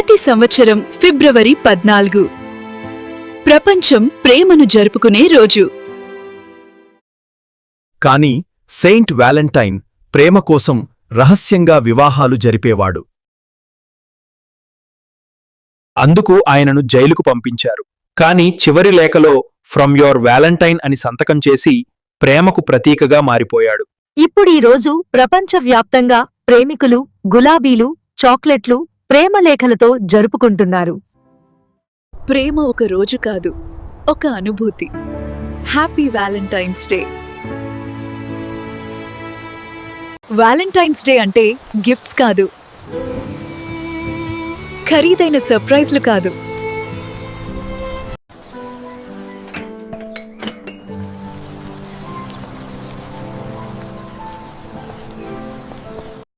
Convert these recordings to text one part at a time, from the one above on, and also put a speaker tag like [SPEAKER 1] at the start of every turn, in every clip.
[SPEAKER 1] ప్రతి సంవత్సరం ఫిబ్రవరి 14 ప్రపంచం ప్రేమను జరుపుకునే రోజు.
[SPEAKER 2] కాని సెయింట్ వ్యాలంటైన్ ప్రేమ కోసం రహస్యంగా వివాహాలు జరిపేవాడు. అందుకు ఆయనను జైలుకు పంపించారు. కాని చివరి లేఖలో ఫ్రమ్ యోర్ వ్యాలంటైన్ అని సంతకం చేసి ప్రేమకు ప్రతీకగా మారిపోయాడు.
[SPEAKER 3] ఇప్పుడీ రోజు ప్రపంచవ్యాప్తంగా ప్రేమికులు గులాబీలు, చాక్లెట్లు, ప్రేమలేఖలతో జరుపుకుంటున్నారు.
[SPEAKER 1] ప్రేమ ఒక రోజు కాదు, ఒక అనుభూతి. Happy Valentine's day. Valentine's day అంటే గిఫ్ట్స్ కాదు, ఖరీదైన సర్ప్రైజ్లు కాదు,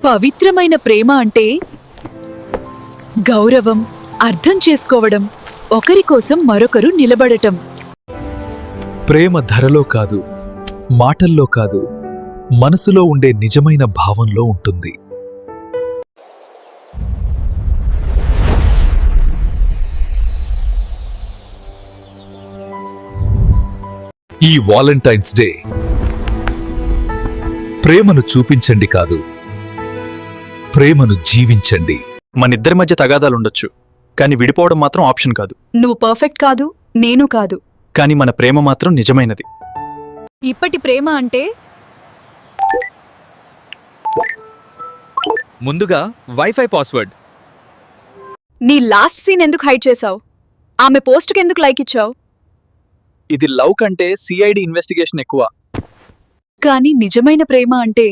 [SPEAKER 1] పవిత్రమైన ప్రేమ అంటే గౌరవం, అర్థం చేసుకోవడం, ఒకరి కోసం మరొకరు నిలబడటం.
[SPEAKER 4] ప్రేమ ధరలో కాదు, మాటల్లో కాదు, మనసులో ఉండే నిజమైన భావంలో ఉంటుంది. ఈ వాలంటైన్స్ డే ప్రేమను చూపించండి కాదు, ప్రేమను జీవించండి.
[SPEAKER 2] మనిద్దరి మధ్య తగాదాలుండొచ్చు, కాని విడిపోవడం మాత్రం ఆప్షన్ కాదు.
[SPEAKER 1] నువ్వు పర్ఫెక్ట్ కాదు, నేను కాదు,
[SPEAKER 2] కాని మన ప్రేమ మాత్రం నిజమైనది.
[SPEAKER 1] ఇప్పటి ప్రేమ అంటే
[SPEAKER 4] ముందుగా వైఫై పాస్వర్డ్.
[SPEAKER 1] నీ లాస్ట్ సీన్ ఎందుకు హైడ్ చేశావు? ఆమె పోస్ట్కి ఎందుకు లైక్ ఇచ్చావు?
[SPEAKER 2] ఇది లవ్ కంటే సిఐడి ఇన్వెస్టిగేషన్ ఎక్కువ.
[SPEAKER 1] కానీ నిజమైన ప్రేమ అంటే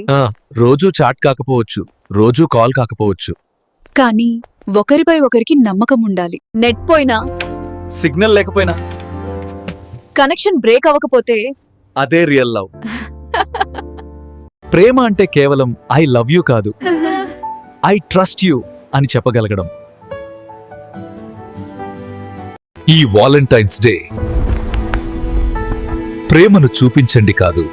[SPEAKER 4] రోజూ చాట్ కాకపోవచ్చు, రోజూ కాల్ కాకపోవచ్చు,
[SPEAKER 1] కానీ ఒకరిపై ఒకరికి నమ్మకం ఉండాలి. నెట్ పోయినా,
[SPEAKER 2] సిగ్నల్ లేకపోయినా
[SPEAKER 1] కనెక్షన్ బ్రేక్ అవ్వకపోతే
[SPEAKER 4] అదే రియల్ లవ్. ప్రేమ అంటే కేవలం ఐ లవ్ యూ కాదు, ఐ ట్రస్ట్ యూ అని చెప్పగలగడం. ఈ వాలంటైన్స్ డే ప్రేమను చూపించండి కాదు,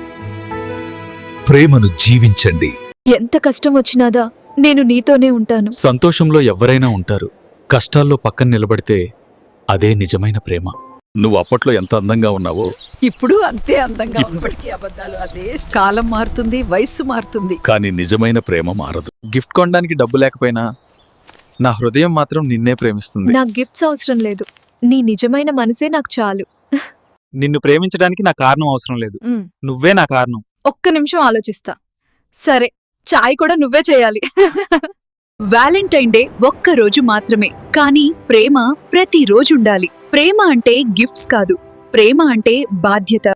[SPEAKER 4] ప్రేమను జీవించండి.
[SPEAKER 1] ఎంత కష్టం వచ్చినాదా నేను నీతోనే ఉంటాను.
[SPEAKER 4] సంతోషంలో ఎవ్వరైనా ఉంటారు, కష్టాల్లో పక్కన నిలబడితే అదే నిజమైన ప్రేమ. నువ్వు అప్పట్లో ఎంత అందంగా ఉన్నావో
[SPEAKER 5] ఇప్పుడు అంతే అందంగా ఉన్నప్పటికీ అబద్ధాలు. అదే కాలం మారుతుంది, వయస్సు మారుతుంది,
[SPEAKER 4] కానీ నిజమైన ప్రేమ మారదు.
[SPEAKER 2] గిఫ్ట్ కొనడానికి డబ్బు లేకపోయినా నా హృదయం మాత్రం నిన్నే ప్రేమిస్తుంది.
[SPEAKER 1] నాకు గిఫ్ట్స్ అవసరం లేదు, నీ నిజమైన మనసే నాకు చాలు.
[SPEAKER 2] నిన్ను ప్రేమించడానికి నా కారణం అవసరం లేదు, నువ్వే నా కారణం.
[SPEAKER 1] ఒక్క నిమిషం ఆలోచిస్తా. సరే, చాయ్ కూడా నువ్వే చేయాలి. వ్యాలంటైన్ డే ఒక్క రోజు మాత్రమే, కానీ ప్రేమ ప్రతిరోజు ఉండాలి. ప్రేమ అంటే గిఫ్ట్స్ కాదు, ప్రేమ అంటే బాధ్యత.